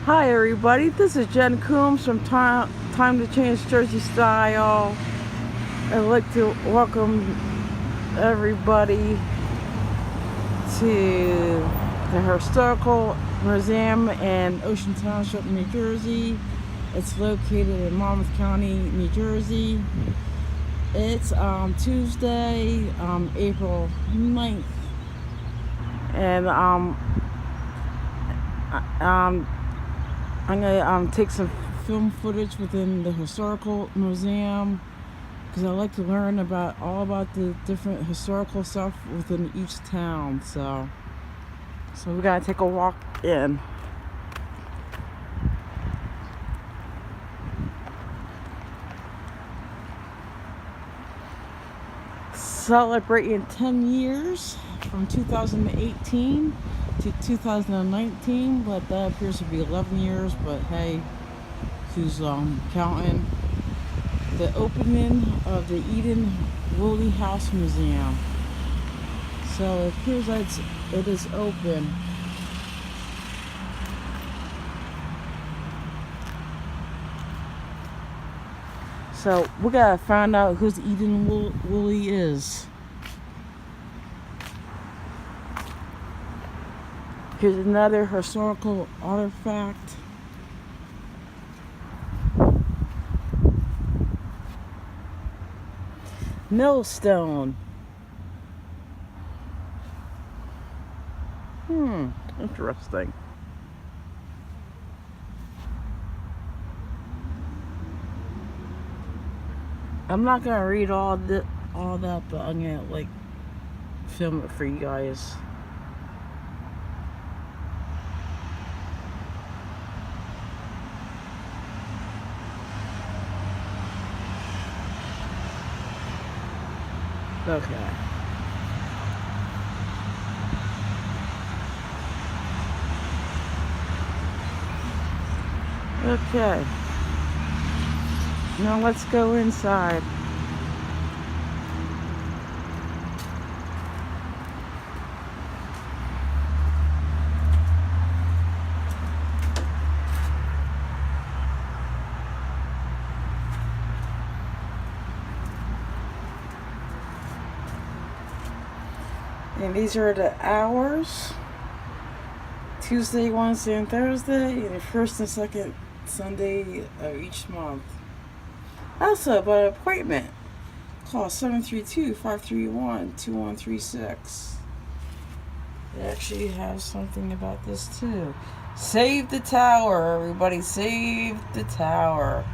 Hi everybody, this is Jen Coombs from Time to Change Jersey Style. I'd like to welcome everybody to the Historical Museum in Ocean Township, New Jersey. It's located in Monmouth County, New Jersey. It's Tuesday, April 9th. And I'm gonna take some film footage within the historical museum because I like to learn all about the different historical stuff within each town. So we gotta take a walk in. Celebrating 10 years from 2018 to 2019, but that appears to be 11 years, but hey, who's counting? The opening of the Eden Woolly House Museum. So it appears that it is open. So we gotta find out who's Eden Woolly is. Here's another historical artifact. Millstone. Interesting. I'm not gonna read all that, but I'm gonna film it for you guys. Okay. Okay. Now let's go inside. And these are the hours. Tuesday, Wednesday, and Thursday, and the first and second Sunday of each month. Also, about an appointment, call 732-531-2136. They actually have something about this too. Save the tower, everybody. Save the tower.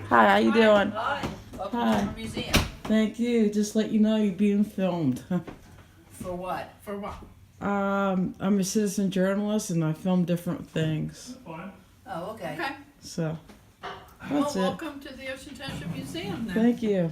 Hi, how you doing? Hi. Welcome Hi. to the museum. Thank you. Just let you know you're being filmed. For what? For what? I'm a citizen journalist and I film different things. Oh, okay. So Well, that's it. welcome to the Ocean Township Museum then. Thank you.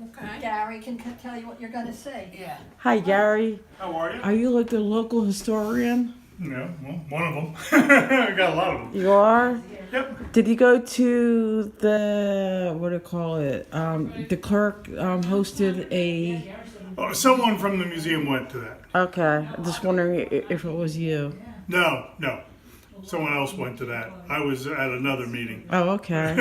Okay. Gary can tell you what you're going to say. Yeah. Hi, Gary. How are you? Are you like the local historian? Yeah, well, one of them. I got a lot of them. You are? Yep. Did you go to the, what do you call it? The clerk hosted a, Oh, someone from the museum went to that. okay, I'm just wondering if it was you. No. Someone else went to that. I was at another meeting. Oh, okay.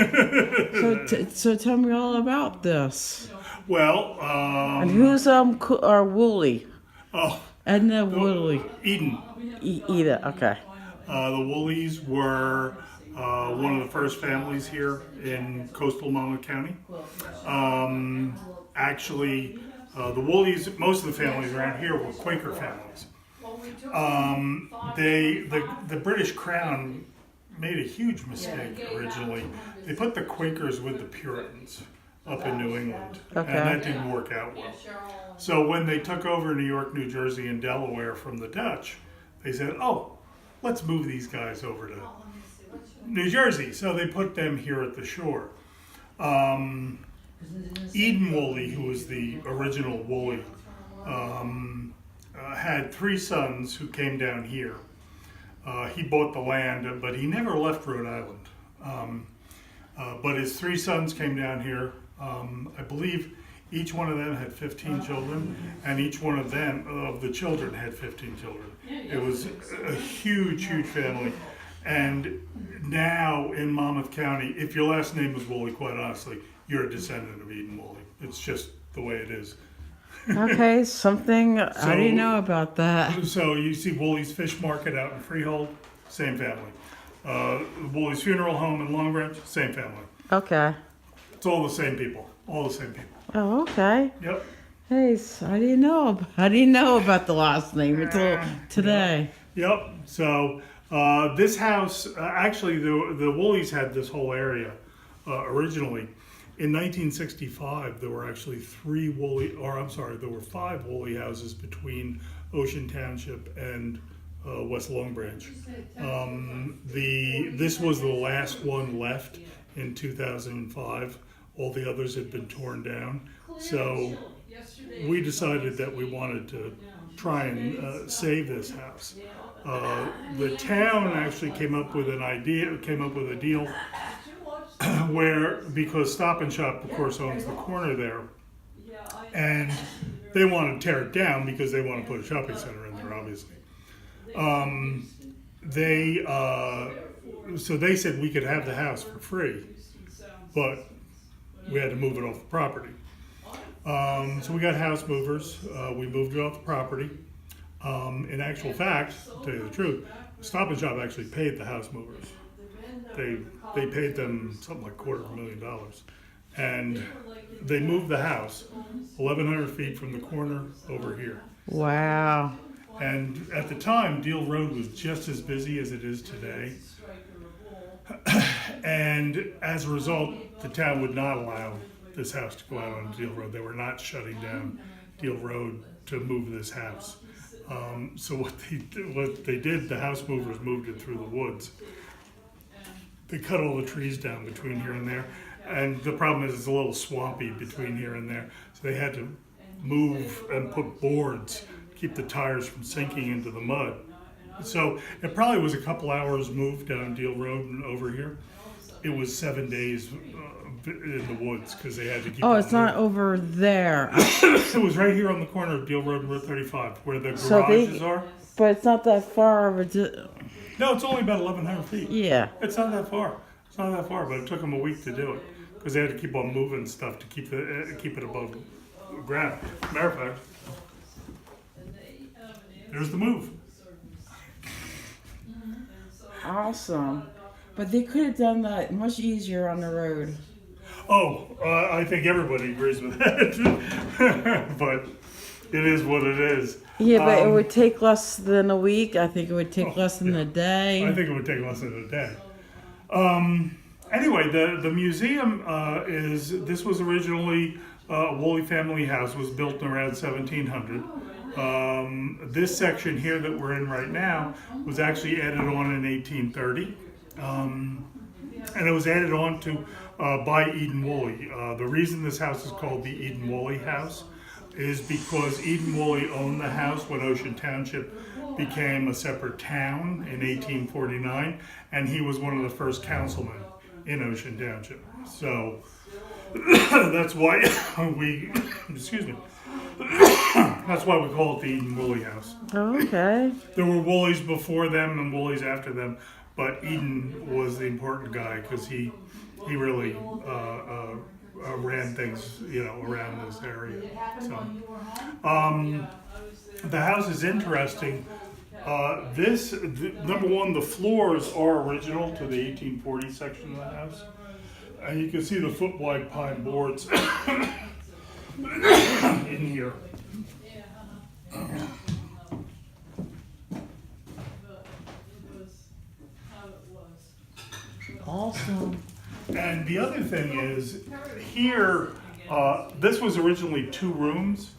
So tell me all about this. Well, And who's Wooly? oh, Edna Wooly. Eden. Eda, okay. The Woolies were one of the first families here in coastal Monmouth County. Actually, the Woolies, most of the families around here were Quaker families. The British Crown made a huge mistake originally. They put the Quakers with the Puritans up in New England, Okay. and that didn't work out well. So when they took over New York, New Jersey, and Delaware from the Dutch, they said, oh, let's move these guys over to New Jersey. So they put them here at the shore. Eden Woolly, who was the original Woolly, had 3 sons who came down here. He bought the land, but he never left Rhode Island. But his 3 sons came down here. I believe Each one of them had 15 children, and each one of them, of the children, had 15 children. It was a huge, huge family. And now in Monmouth County, if your last name was Woolley, quite honestly, you're a descendant of Eden Woolley. It's just the way it is. Okay, something I didn't know about that. So you see Woolley's Fish Market out in Freehold, same family. Woolley's Funeral Home in Long Branch, same family. Okay. It's all the same people. All the same people. Oh, okay. Yep. Hey, so I didn't know about the last name until today. Yep. So this house, actually, the Woolleys had this whole area originally. In 1965, there were actually there were 5 Woolley houses between Ocean Township and West Long Branch. This was the last one left in 2005. All the others had been torn down. So we decided that we wanted to try and save this house. The town actually came up with a deal where, because Stop and Shop, of course, owns the corner there, and they want to tear it down because they want to put a shopping center in there, obviously. So they said we could have the house for free, but we had to move it off the property. So we got house movers. We moved it off the property. In actual fact, to tell you the truth, Stop and Shop actually paid the house movers. They paid them something like $250,000, and they moved the house 1,100 feet from the corner over here. Wow. And at the time, Deal Road was just as busy as it is today. And as a result, the town would not allow this house to go out on Deal Road. They were not shutting down Deal Road to move this house. So what they did, the house movers moved it through the woods. They cut all the trees down between here and there. And the problem is it's a little swampy between here and there. So they had to move and put boards to keep the tires from sinking into the mud. So it probably was a couple hours move down Deal Road and over here. It was 7 days in the woods because they had to keep. Oh, it's not over there. It was right here on the corner of Deal Road and Route 35 where the garages are. But it's not that far of a. No, it's only about 1,100 feet. Yeah. It's not that far. It's not that far, but it took them a week to do it because they had to keep on moving stuff to keep it above ground. Matter of fact, there's the move. Awesome. But they could have done that much easier on the road. Oh, I think everybody agrees with that. But it is what it is. Yeah, but it would take less than a week. I think it would take less than a day. I think it would take less than a day. Anyway, the museum this was originally a Woolley family house, was built around 1700. This section here that we're in right now was actually added on in 1830. And it was added on to by Eden Woolley. The reason this house is called the Eden Woolley House is because Eden Woolley owned the house when Ocean Township became a separate town in 1849, and he was one of the first councilmen in Ocean Township. So that's why that's why we call it the Eden Woolley House. Oh, okay. There were Woolleys before them and Woolleys after them, but Eden was the important guy because he really ran things, around this area. So, the house is interesting. Number one, the floors are original to the 1840 section of the house, and you can see the foot-wide pine boards in here. Awesome. And the other thing is, here, this was originally 2 rooms.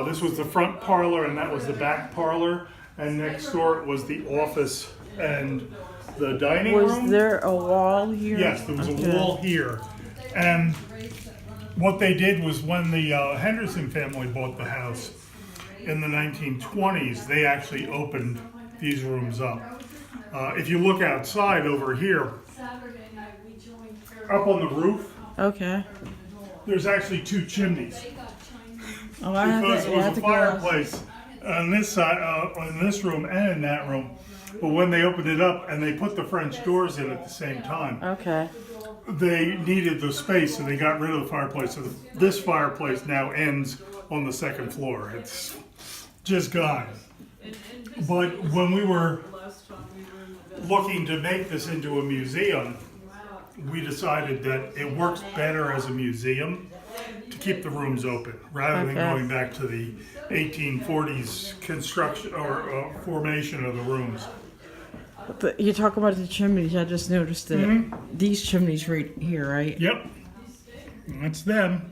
This was the front parlor and that was the back parlor. And next door was the office and the dining room. Was there a wall here? Yes, there was a wall here. And what they did was when the Henderson family bought the house in the 1920s, they actually opened these rooms up. If you look outside over here, up on the roof, Okay. there's actually two chimneys. Oh, I have Because to, there I have was to a go out. fireplace on this side, in this room and in that room. But when they opened it up and they put the French doors in at the same time, Okay. they needed the space, so they got rid of the fireplace. So this fireplace now ends on the second floor. It's just gone. But when we were looking to make this into a museum, we decided that it works better as a museum to keep the rooms open rather than Okay. going back to the 1840s construction or formation of the rooms. But you talk about the chimneys. I just noticed that these chimneys right here, right? Yep, that's them.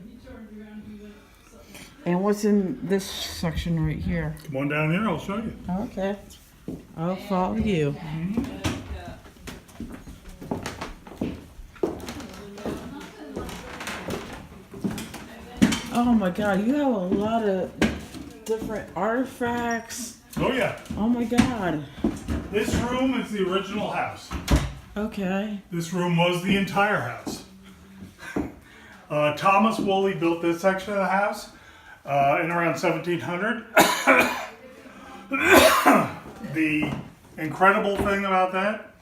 And what's in this section right here? Come on down here, I'll show you. Okay. I'll follow you. Oh my God, you have a lot of different artifacts. Oh yeah, Oh my God. this room is the original house. Okay. This room was the entire house. Thomas Woolley built this section of the house in around 1700. The incredible thing about that,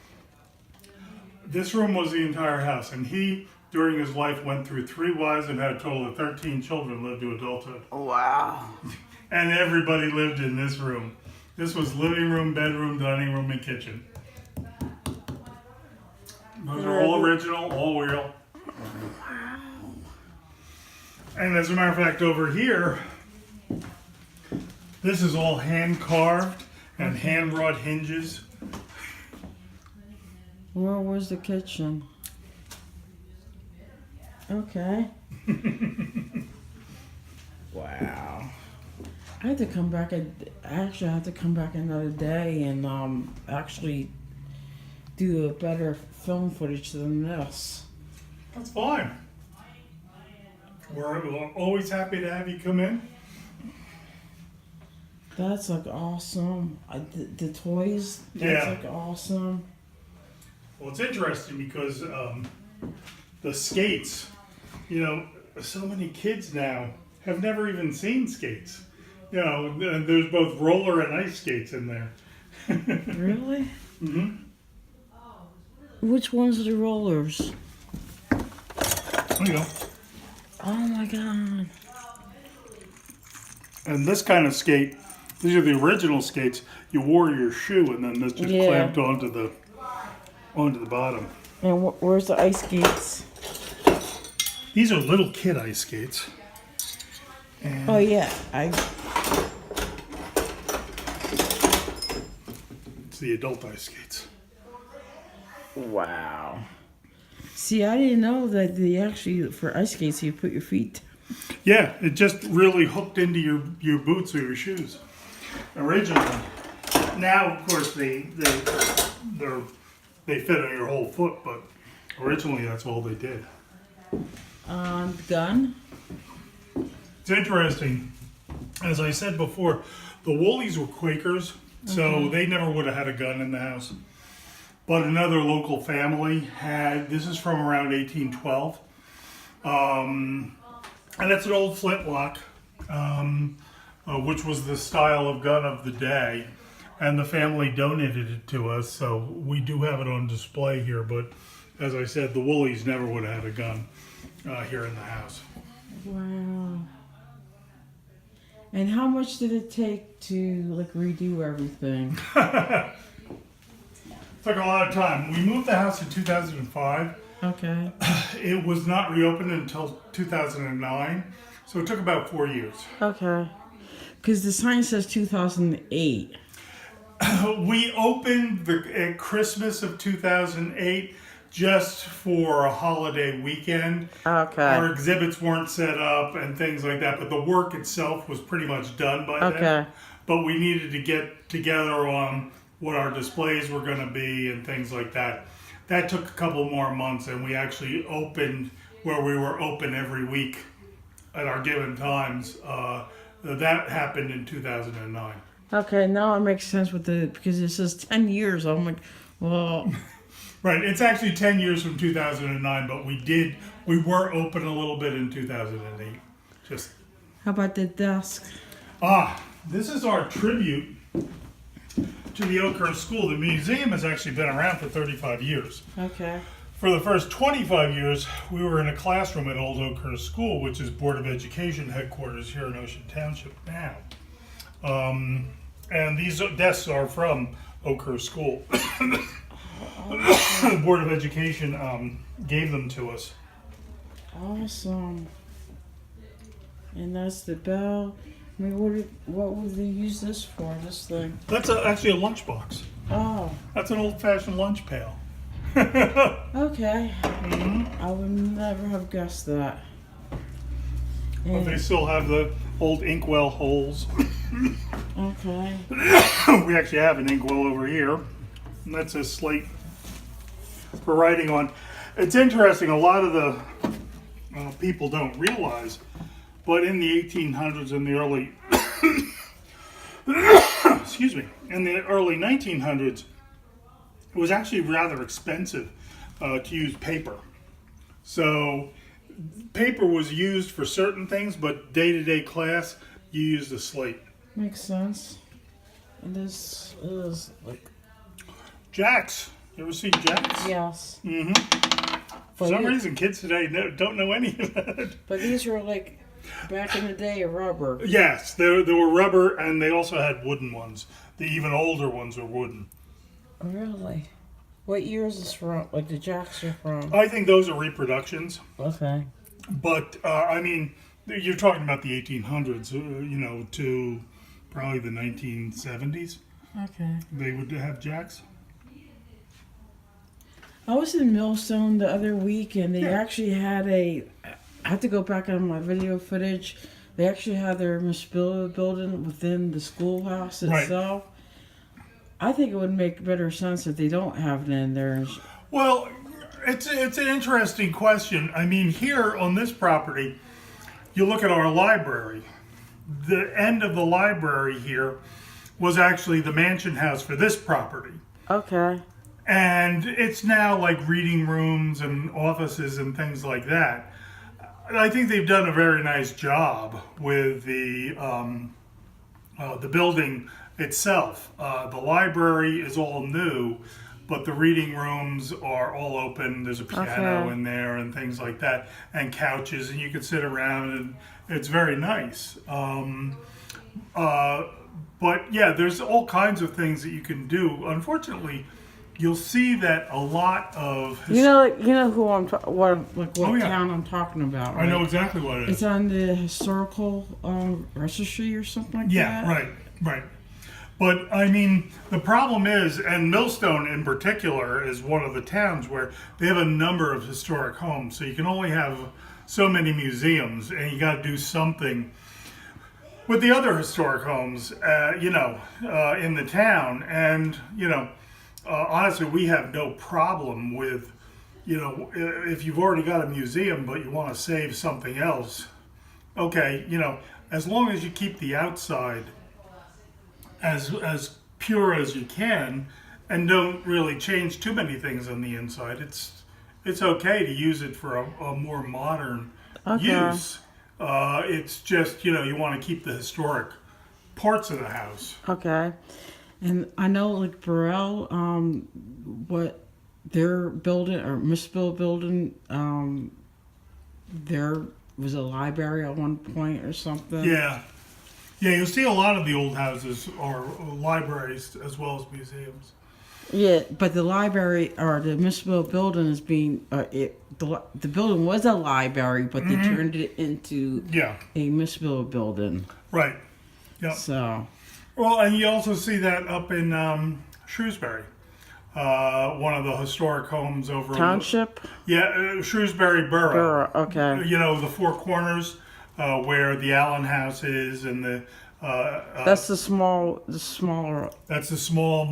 this room was the entire house, and he, during his life, went through 3 wives and had a total of 13 children lived to adulthood. Wow. And everybody lived in this room. This was living room, bedroom, dining room, and kitchen. Those are all original, all real. And as a matter of fact, over here, this is all hand carved and hand wrought hinges. Where was the kitchen? Okay. Wow. I have to come back. Actually, I have to come back another day and actually do a better film footage than this. That's fine. We're always happy to have you come in. That's like awesome. The toys. That's Yeah. like awesome. Well, it's interesting because the skates, you know, so many kids now have never even seen skates. You know, there's both roller and ice skates in there. Really? Mm-hmm. Which ones are the rollers? There you go. Oh my God. And this kind of skate, these are the original skates. You wore your shoe, and then this just Yeah. clamped onto the bottom. And where's the ice skates? These are little kid ice skates. And Oh yeah, it's the adult ice skates. Wow. See, I didn't know that they actually, for ice skates, you put your feet. Yeah, it just really hooked into your boots or your shoes originally. Now, of course, they fit on your whole foot, but originally that's all they did. Gun? It's interesting. As I said before, the Woolies were Quakers, so they never would have had a gun in the house. But another local family had, this is from around 1812, and it's an old flintlock, which was the style of gun of the day, and the family donated it to us, so we do have it on display here, but as I said, the Woolies never would have had a gun here in the house. Wow. And how much did it take to like redo everything? Took a lot of time. We moved the house in 2005. Okay. It was not reopened until 2009, so it took about 4 years. Okay. Because the sign says 2008. We opened at Christmas of 2008 just for a holiday weekend. Okay. Our exhibits weren't set up and things like that, but the work itself was pretty much done by then. Okay. But we needed to get together on what our displays were going to be and things like that. That took a couple more months, and we actually opened where we were open every week at our given times. That happened in 2009. Okay, now it makes sense with because it says 10 years. I'm like, well, Right. It's actually 10 years from 2009, but we were open a little bit in 2008. Just How about the desk? this is our tribute to the Oakhurst School. The museum has actually been around for 35 years. Okay. For the first 25 years, we were in a classroom at Old Oakhurst School, which is Board of Education headquarters here in Ocean Township now. And these desks are from Oakhurst School. The Board of Education gave them to us. Awesome. And that's the bell. I mean, what would they use this for? This thing? That's actually a lunchbox. Oh. That's an old-fashioned lunch pail. Okay. I would never have guessed that. But they still have the old inkwell holes. Okay. We actually have an inkwell over here. And that's a slate for writing on. It's interesting, a lot of the people don't realize, but in the 1800s and the early, excuse me, in the early 1900s, it was actually rather expensive to use paper. So paper was used for certain things, but day-to-day class, you used a slate. Makes sense. And this is like... Jacks. You ever seen jacks? Yes. For some reason, kids today don't know any of that. But these were like, back in the day, rubber. Yes, there were rubber, and they also had wooden ones. The even older ones were wooden. Really? What year is this from? Like the jacks are from? I think those are reproductions. Okay. But, I mean, you're talking about the 1800s, to probably the 1970s. Okay. They would have jacks. I was in Millstone the other week, and they Yeah. actually had I had to go back on my video footage. They actually had their Miss Bill building within the schoolhouse itself. I think it would make better sense if they don't have it in there. Well, it's an interesting question. I mean, here on this property, you look at our library. The end of the library here was actually the mansion house for this property. Okay. And it's now like reading rooms and offices and things like that. I think they've done a very nice job with the building itself. The library is all new, but the reading rooms are all open. There's a piano in there and things like that, and couches, and you can sit around, and it's very nice. But yeah, there's all kinds of things that you can do. Unfortunately, you'll see that a lot of You know who what town I'm talking about. Right? I know exactly what it is. It's on the historical registry or something like that. Yeah, right. But I mean, the problem is, and Millstone in particular is one of the towns where they have a number of historic homes, so you can only have so many museums, and you got to do something with the other historic homes, in the town. And honestly, we have no problem with, if you've already got a museum but you want to save something else, okay, as long as you keep the outside as pure as you can and don't really change too many things on the inside, it's okay to use it for a more modern use. It's just, you want to keep the historic parts of the house. Okay. And I know, like, Burrell, what their building, or Miss Bill building, there was a library at one point or something. Yeah, you'll see a lot of the old houses are libraries as well as museums. Yeah, but the library, or the Miss Bill building is being, the building was a library, but they turned it into a Miss Bill building. Right, yeah. So... Well, and you also see that up in Shrewsbury, one of the historic homes over Township? Shrewsbury Borough. Okay. The Four Corners, where the Allen House is, and the... that's the smaller... That's the small...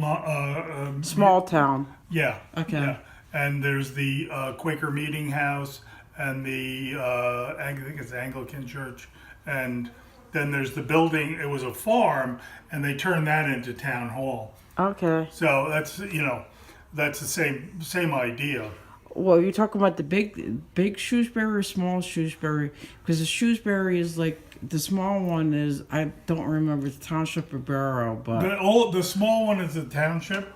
small town. Yeah. Okay. Yeah. And there's the Quaker Meeting House, and the, I think it's Anglican Church, and... Then there's the building, it was a farm, and they turned that into town hall. Okay. So that's, that's the same idea. Well, you're talking about the big Shrewsbury or small Shrewsbury? Because the Shrewsbury is like, the small one is, I don't remember the township or borough, but The small one is the township.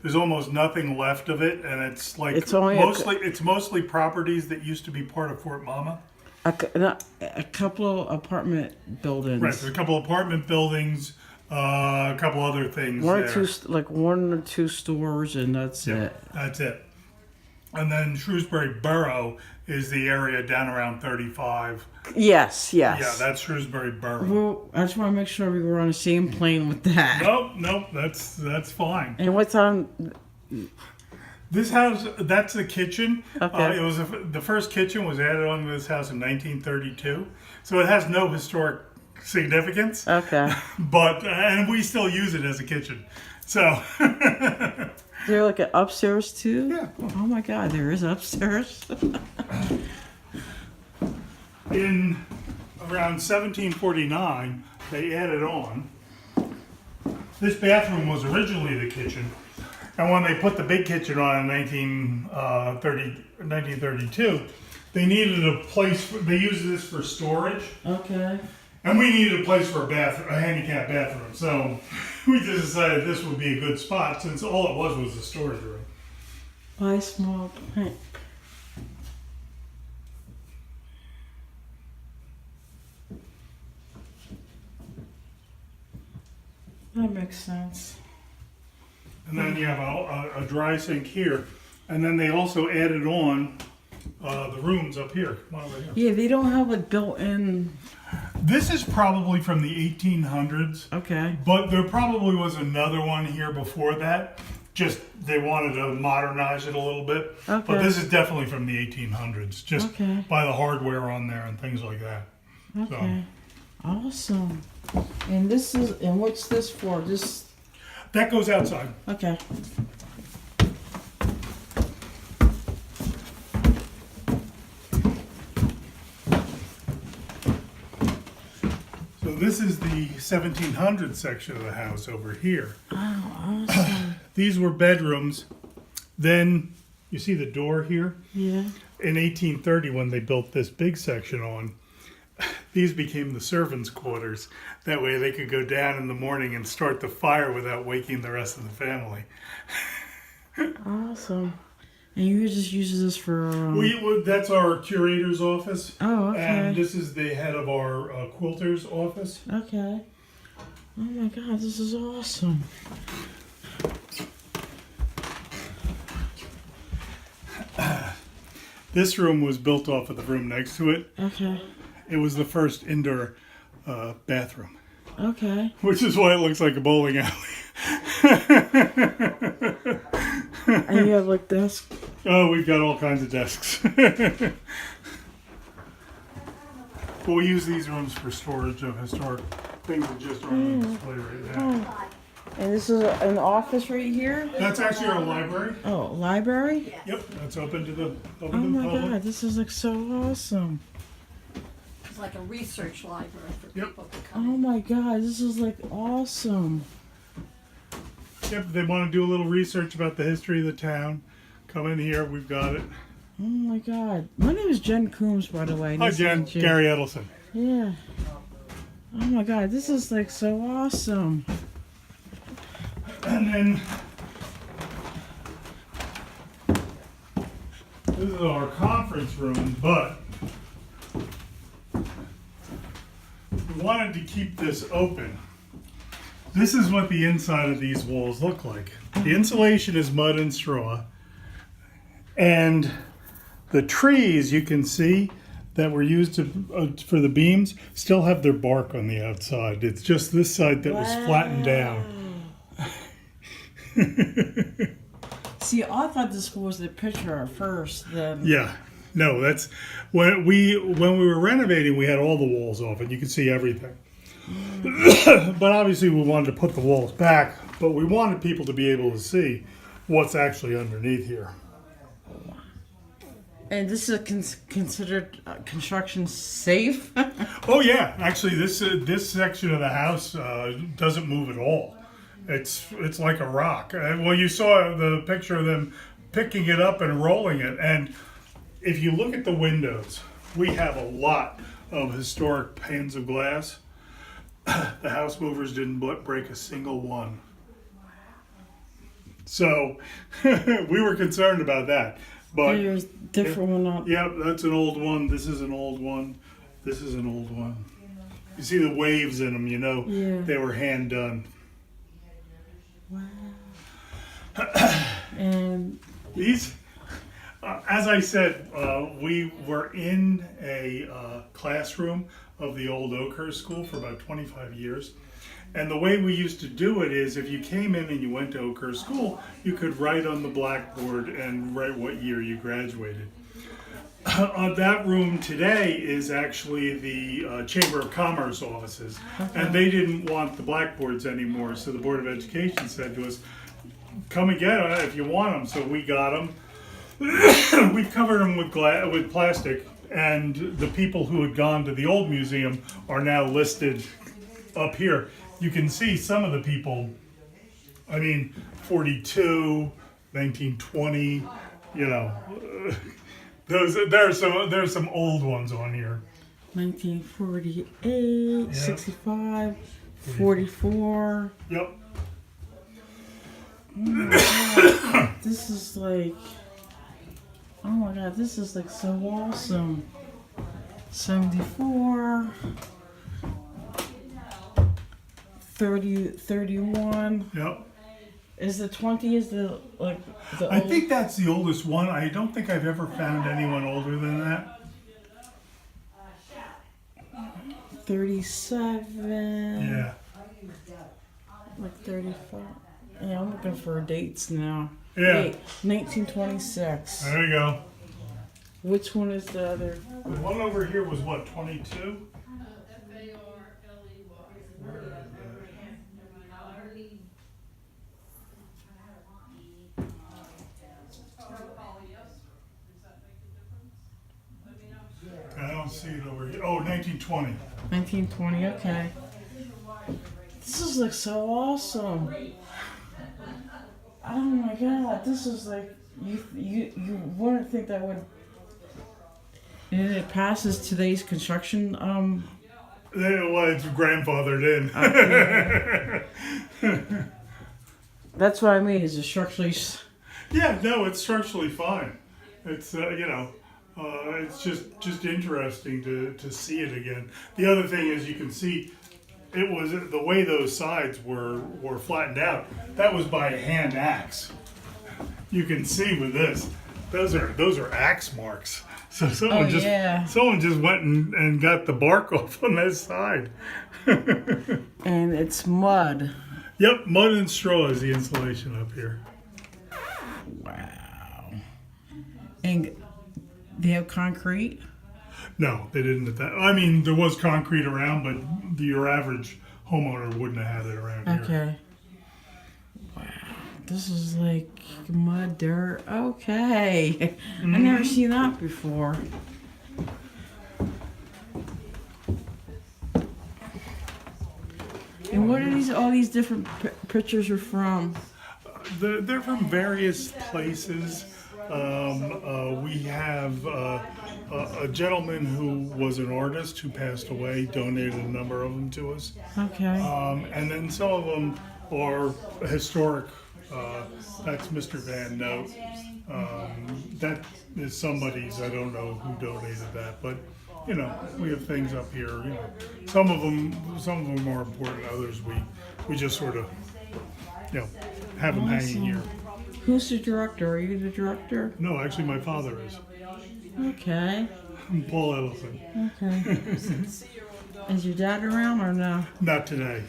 There's almost nothing left of it, and it's like It's only it's mostly properties that used to be part of Fort Mama. a couple of apartment buildings. Right, there's a couple apartment buildings, a couple other things. One there. or two, like 1 or 2 stores, and that's Yeah, it. that's it. And then Shrewsbury Borough is the area down around 35. Yes. Yeah, that's Shrewsbury Borough. Well, I just want to make sure we were on the same plane with that. Nope, that's fine. And what's on? This house, that's the kitchen. Okay. It was the first kitchen was added onto this house in 1932, so it has no historic significance. Okay. But and we still use it as a kitchen. So. Is there like an upstairs too? Yeah. Oh my God, there is upstairs. In around 1749, they added on. This bathroom was originally the kitchen, and when they put the big kitchen on in 1932, they needed a place. They used this for storage, Okay. and we needed a place for a handicap bathroom. So we just decided this would be a good spot since all it was a storage room. Buy small plant. That makes sense. And then you have a dry sink here. And then they also added on the rooms up here. Come on over here. Yeah, they don't have like built-in. This is probably from the 1800s, Okay. but there probably was another one here before that. Just they wanted to modernize it a little bit. Okay. But this is definitely from the 1800s, just Okay. by the hardware on there and things like that. Okay. Awesome. And what's this for? This. That goes outside. Okay. So this is the 1700s section of the house over here. Oh, awesome. These were bedrooms. Then you see the door here? Yeah. In 1830, when they built this big section on, these became the servants' quarters. That way they could go down in the morning and start the fire without waking the rest of the family. Awesome. And you just use this for. That's our curator's office. Oh, okay. And this is the head of our quilter's office. Okay. Oh my God, this is awesome. This room was built off of the room next to it. Okay. It was the first indoor bathroom. Okay. Which is why it looks like a bowling alley. And you have like this. Oh, we've got all kinds of desks. But we use these rooms for storage of historic things that just aren't on display right now. And this is an office right here. That's actually our library. Oh, library. Yep, that's open to the Oh public. my God, this is like so awesome. It's like a research library for Yep. people to Oh come. my God, this is like awesome. Yep, if they want to do a little research about the history of the town, come in here. We've got it. Oh my God. My name is Jen Coombs, by the way. Hi, Nice to Jen. meet you. Gary Edelson. Yeah. Oh my God, this is like so awesome. And then this is our conference room, but we wanted to keep this open. This is what the inside of these walls look like. The insulation is mud and straw. And the trees you can see that were used for the beams still have their bark on the outside. It's just this side that was flattened down. See, I thought this was the picture at first. Then. Yeah, no, that's when we were renovating. We had all the walls off, and you could see everything. But obviously, we wanted to put the walls back. But we wanted people to be able to see what's actually underneath here. And this is considered construction safe. Oh yeah, actually, this section of the house doesn't move at all. It's like a rock. Well, you saw the picture of them picking it up and rolling it. And if you look at the windows, we have a lot of historic panes of glass. The house movers didn't break a single one. So we were concerned about that. But There's different one up. yeah, that's an old one. This is an old one. This is an old one. You see the waves in them, you know. Yeah. They were hand done. Wow. And These, as I said, we were in a classroom of the old Oakhurst School for about 25 years. And the way we used to do it is if you came in and you went to Oakhurst School, you could write on the blackboard and write what year you graduated. That room today is actually the Chamber of Commerce offices. And they didn't want the blackboards anymore, so the Board of Education said to us, come and get them if you want them. So we got them. We've covered them with plastic, and the people who had gone to the old museum are now listed up here. You can see some of the people, I mean, 42, 1920, you know, there's some old ones on here. 1948, Yeah. 65, 44. Yep. Oh my God. This is like, oh my God, this is like so awesome. 74, 30, 31. Yep. Is the 20 is the like the I old, think that's the oldest one. I don't think I've ever found anyone older than that. 37, Yeah. like 35. Yeah, I'm looking for dates now. Yeah. Wait, 1926. There you go. Which one is the other? The one over here was what, 22? I don't see it over here. Oh, 1920. 1920. Okay. This is like so awesome. Oh my God, this is like you wouldn't think that would. And it passes today's construction. Well, it's grandfathered in. That's what I mean. Is it structurally? Yeah, no, it's structurally fine. It's it's just interesting to see it again. The other thing is you can see it was the way those sides were flattened out. That was by a hand axe. You can see with this, those are axe marks. So someone just went and got the bark off on that side. And it's mud. Yep, mud and straw is the insulation up here. Wow. And they have concrete? No, they didn't at that. I mean, there was concrete around, but your average homeowner wouldn't have had it around here. Okay. Wow. This is like mud, dirt. Okay. I've never seen that before. And what are all these different pictures are from? They're from various places. We have a gentleman who was an artist who passed away, donated a number of them to us. Okay. And then some of them are historic. That's Mr. Van Note. That is somebody's. I don't know who donated that, but you know, we have things up here. You know, some of them are more important. Others we just sort of, you know, have them hanging here. Who's the director? Are you the director? No, actually, my father is. Okay. I'm Paul Ellison. Okay. Is your dad around or no? Not today.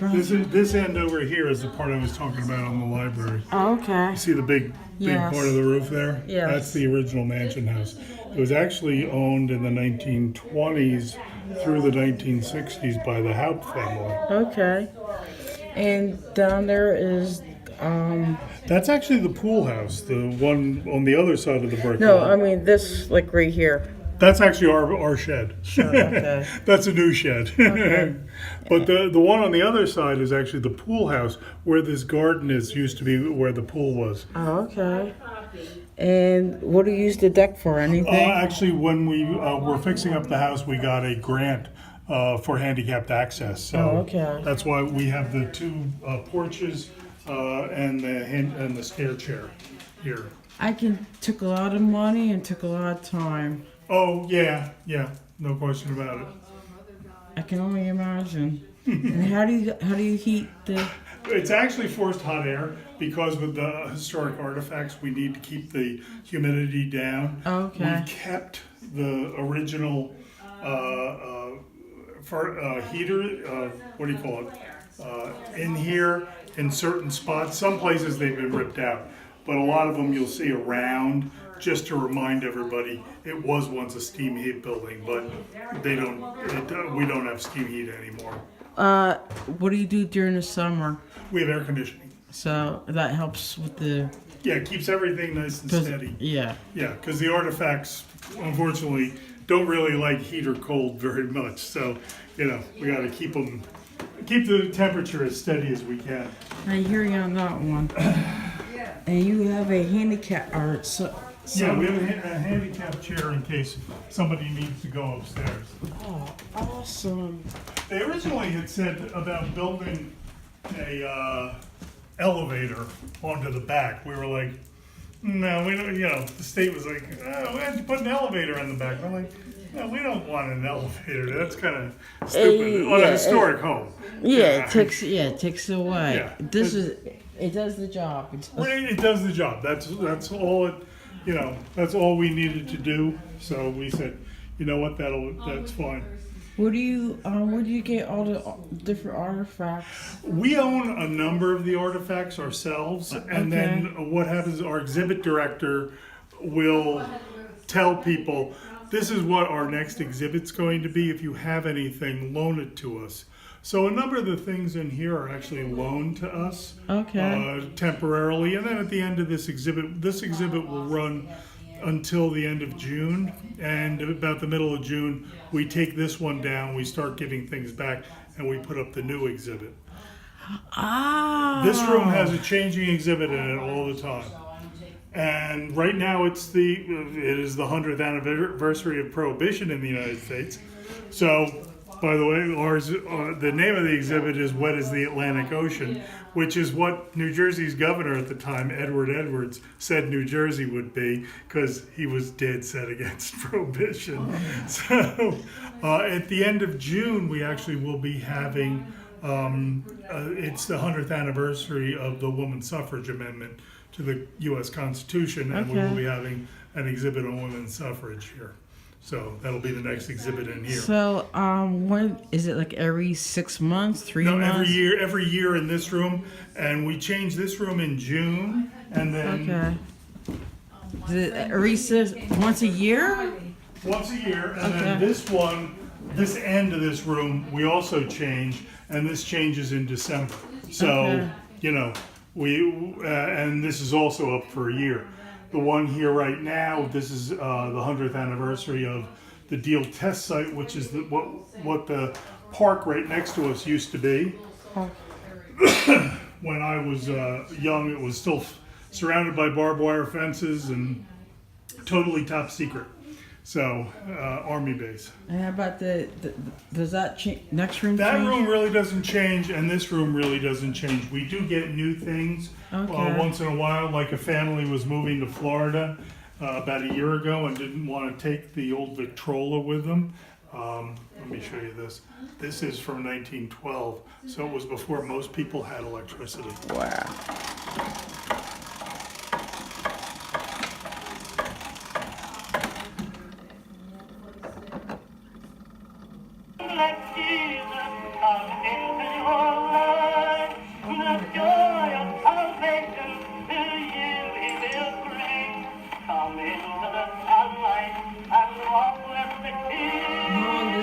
This end over here is the part I was talking about on the library. Oh, okay. You see the big Yes. part of the roof there? Yes. That's the original mansion house. It was actually owned in the 1920s through the 1960s by the Haupt family. Okay. And down there is That's actually the pool house, the one on the other side of the brick no, wall. I mean this like right here. That's actually our shed. Sure, okay. That's a new shed. Okay. But the one on the other side is actually the pool house where this garden is used to be where the pool was. Oh, okay. And what do you use the deck for? Anything? Actually, when we were fixing up the house, we got a grant for handicapped access. So Oh, okay. that's why we have the two porches and the stair chair here. Took a lot of money and took a lot of time. Oh yeah, no question about it. I can only imagine. And how do you heat the? It's actually forced hot air because with the historic artifacts, we need to keep the humidity down. Okay. We kept the original heater. What do you call it? In here, in certain spots. Some places they've been ripped out, but a lot of them you'll see around. Just to remind everybody, it was once a steam heat building, but we don't have steam heat anymore. What do you do during the summer? We have air conditioning. So that helps with the. Yeah, it keeps everything nice and steady. Yeah. Yeah, because the artifacts, unfortunately, don't really like heat or cold very much. So, we got to keep the temperature as steady as we can. I hear you on that one. And you have a handicap, or Yeah, we have a handicap chair in case somebody needs to go upstairs. Oh, awesome. They originally had said about building a elevator onto the back. We were like, no, we don't. The state was like, oh, we have to put an elevator on the back. I'm like, no, we don't want an elevator. That's kind of stupid on a historic home. Yeah, it takes it away. Yeah. It does the job. It does the job. That's all it. That's all we needed to do. So we said, you know what, that's fine. Where do you get all the different artifacts? We own a number of the artifacts ourselves, and then what happens, our exhibit director will tell people, this is what our next exhibit's going to be. If you have anything, loan it to us. So a number of the things in here are actually loaned to us temporarily, and then at the end of this exhibit will run until the end of June, and about the middle of June, we take this one down, we start giving things back, and we put up the new exhibit. Ah. This room has a changing exhibit in it all the time. And right now it is the 100th anniversary of Prohibition in the United States. So, by the way, the name of the exhibit is Wet as the Atlantic Ocean, which is what New Jersey's governor at the time, Edward Edwards, said New Jersey would be, because he was dead set against Prohibition. So at the end of June, we actually will be having, it's the 100th anniversary of the Women's Suffrage Amendment to the U.S. Constitution, and we will be having an exhibit on women's suffrage here. So that'll be the next exhibit in here. So, when is it, like every 6 months, 3 months? No, every year in this room, and we change this room in June, and then Is it once a year? once a year, and then this end of this room, we also change, and this changes in December. So, and this is also up for a year. The one here right now, this is the 100th anniversary of the Deal Test Site, which is what the park right next to us used to be. When I was young, it was still surrounded by barbed wire fences and totally top secret. So, Army base. And how about does that change? Next room That change? room really doesn't change, and this room really doesn't change. We do get new things once in a while, like a family was moving to Florida about a year ago and didn't want to take the old Victrola with them. Let me show you this. This is from 1912, so it was before most people had electricity. Wow.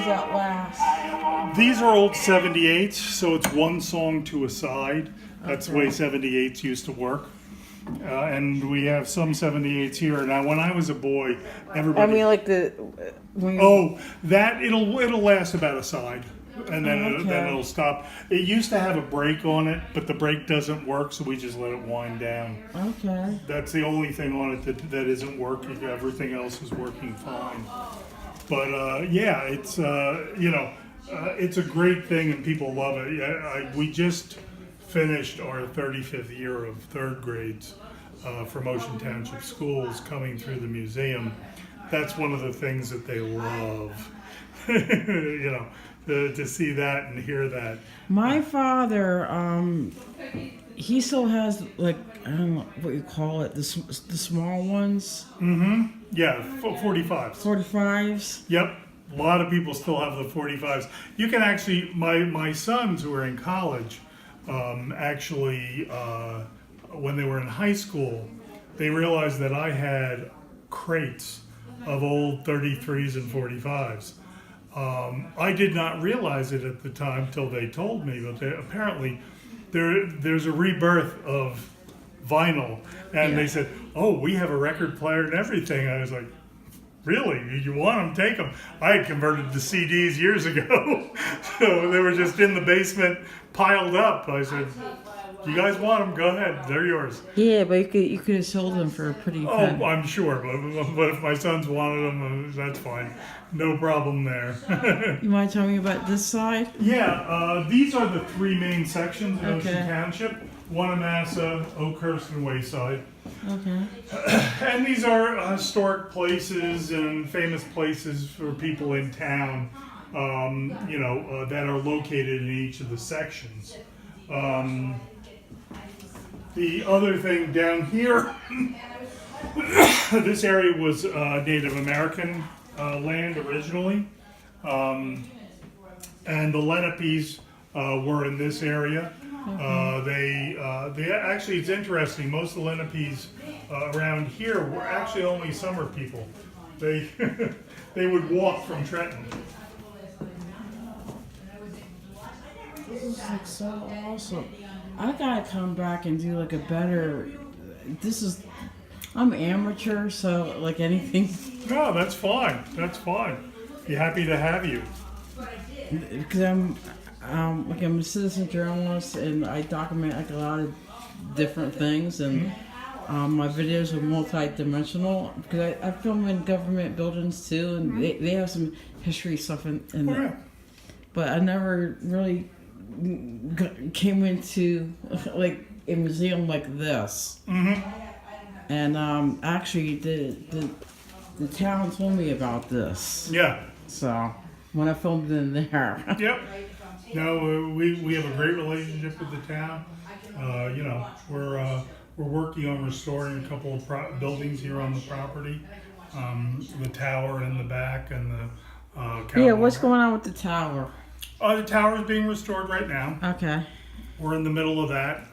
That last? These are old 78s, so it's one song to a side. That's the way 78s used to work. And we have some 78s here. Now, when I was a boy, I everybody. mean, like the when you, Oh, that it'll last about a side, and then Oh, okay. then it'll stop. It used to have a brake on it, but the brake doesn't work, so we just let it wind down. okay. That's the only thing on it that isn't working. Everything else is working fine. But yeah, it's it's a great thing and people love it. We just finished our 35th year of third grades from Ocean Township schools coming through the museum. That's one of the things that they love, to see that and hear that. My father, he still has like I don't know what you call it, the small ones, Yeah, 45s. 45s. Yep, a lot of people still have the 45s. You can actually, my sons who are in college, actually, when they were in high school, they realized that I had crates of old 33s and 45s. I did not realize it at the time till they told me, but apparently there's a rebirth of vinyl. And they said, oh, we have a record player and everything. I was like, really? You want them? Take them. I had converted to CDs years ago. So they were just in the basement piled up. I said, you guys want them? Go ahead. They're yours. Yeah, but you could have sold them for a pretty Oh, penny. I'm sure. But if my sons wanted them, that's fine. No problem there. You mind telling me about this side? Yeah, these are the three main sections of Ocean Okay. Township. Wanamassa, Oakhurst, and Wayside. Okay. And these are historic places and famous places for people in town, that are located in each of the sections. The other thing down here, this area was Native American land originally, and the Lenapes were in this area. They actually, it's interesting. Most of the Lenapes around here were actually only summer people. They they would walk from Trenton. This is like so awesome. I gotta come back and do like a better. I'm amateur, so like anything. No, that's fine. That's fine. Be happy to have you. Because I'm a citizen journalist and I document like a lot of different things and my videos are multi-dimensional because I film in government buildings too and they have some history stuff in Oh, there. yeah. But I never really came into like a museum like this. And actually the town told me about this. Yeah. So when I filmed in there. Yep. No, we have a great relationship with the town. We're working on restoring a couple of buildings here on the property. The tower in the back and the Yeah, what's going on with the tower? The tower is being restored right now. Okay. We're in the middle of that.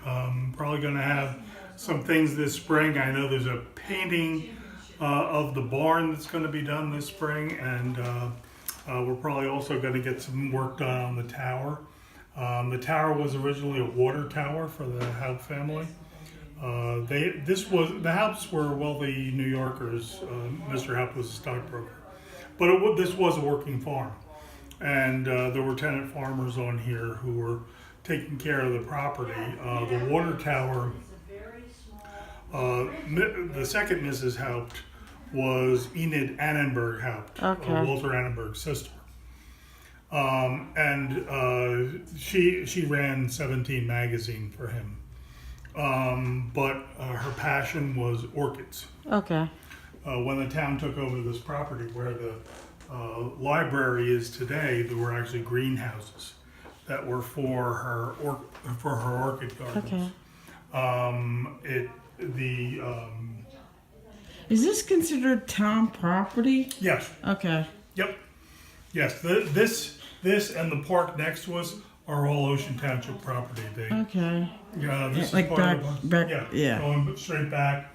Probably going to have some things this spring. I know there's a painting of the barn that's going to be done this spring, and we're probably also going to get some work done on the tower. The tower was originally a water tower for the Haupt family. The Haupts were wealthy New Yorkers. Mr. Haupt was a stockbroker, but this was a working farm, and there were tenant farmers on here who were taking care of the property. The water tower, the second Mrs. Haupt was Enid Annenberg Haupt, Okay. Walter Annenberg's sister. She ran 17 magazine for him. But her passion was orchids. Okay. When the town took over this property where the library is today, there were actually greenhouses that were for her orchid gardens. Okay. Is this considered town property? Yes. Okay. Yep. Yes. This and the park next to us are all Ocean Township property. Okay. This Like is part back, of yeah. going straight back.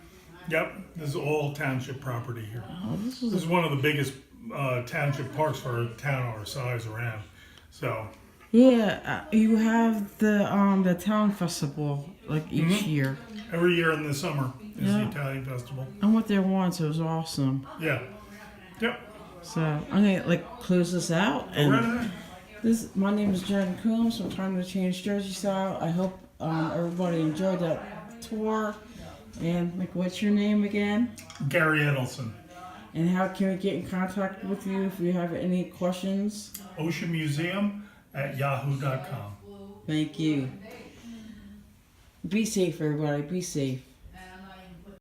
Yep. This is all township property here. Oh, this This is is one of the biggest township parks for a town our size around. So yeah. You have the town festival like each year. Every year in the summer is the Yeah. Italian festival. I went there once. It was awesome. Yeah. Yep. So I'm gonna close this out. Go right And ahead. my name is Jen Coombs from Time to Change Jersey Style. I hope everybody enjoyed that tour. And what's your name again? Gary Edelson. And how can we get in contact with you if you have any questions? oceanmuseum@yahoo.com. Thank you. Be safe, everybody. Be safe.